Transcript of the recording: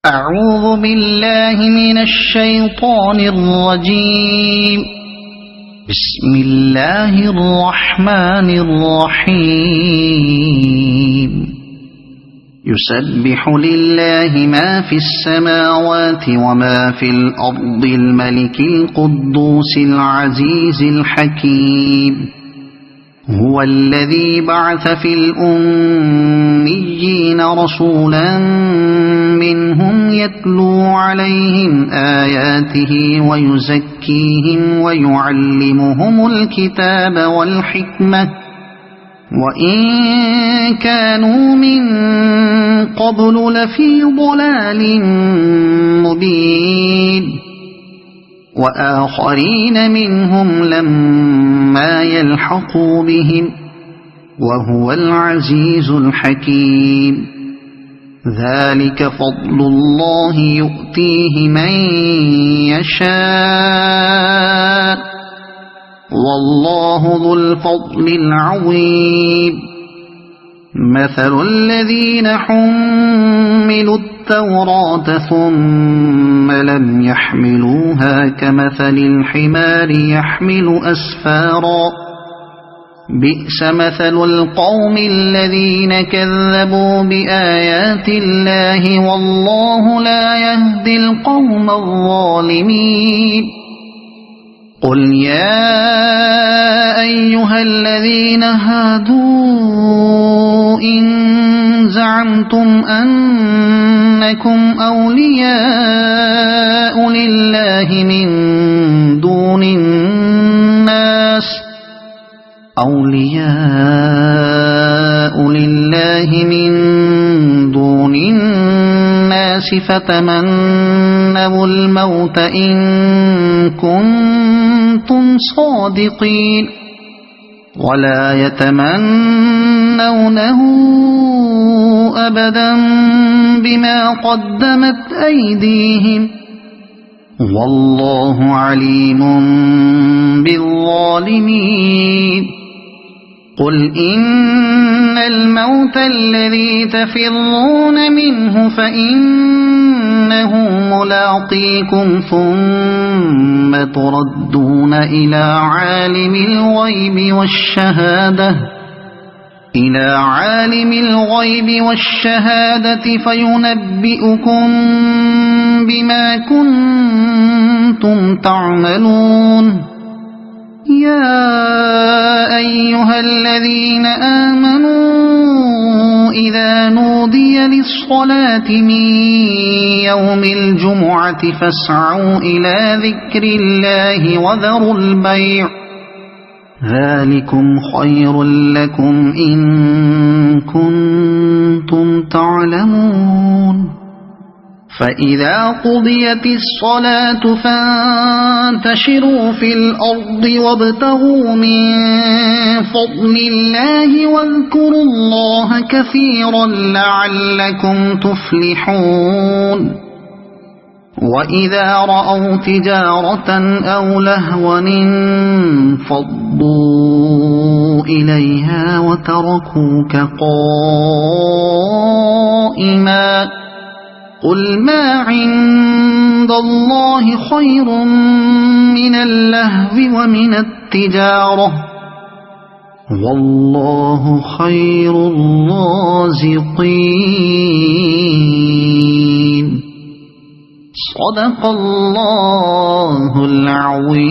أعوذ بالله من الشيطان الرجيم. بسم الله الرحمن الرحيم. يسبح لله ما في السماوات وما في الأرض الملك القدوس العزيز الحكيم. هو الذي بعث في الأميين رسولا منهم يتلو عليهم آياته ويزكيهم ويعلمهم الكتاب والحكمة وإن كانوا من قبل لفي ضلال مبين وآخرين منهم لما يلحقوا بهم وهو العزيز الحكيم. ذلك فضل الله يؤتيه من يشاء والله ذو الفضل العظيم. مثل الذين حملوا التوراة ثم لم يحملوها كمثل الحمار يحمل أسفارا بئس مثل القوم الذين كذبوا بآيات الله والله لا يهدي القوم الظالمين. قل يا أيها الذين هادوا إن زعمتم أنكم أولياء لله من دون الناس فتمنوا الموت إن كنتم صادقين ولا يتمنونه أبدا بما قدمت أيديهم والله عليم بالظالمين. قل إن الموت الذي تفرون منه فإنه ملاقيكم ثم تردون إلى عالم الغيب والشهادة فينبئكم بما كنتم تعملون. يا أيها الذين آمنوا إذا نودي للصلاة من يوم الجمعة فاسعوا إلى ذكر الله وذروا البيع ذلكم خير لكم إن كنتم تعلمون. فإذا قضيت الصلاة فانتشروا في الأرض وابتغوا من فضل الله واذكروا الله كثيرا لعلكم تفلحون. وإذا رأوا تجارة أو لهوا انفضوا إليها وتركوك قائما قل ما عند الله خير من اللهو ومن التجارة والله خير الرازقين. صدق الله العظيم.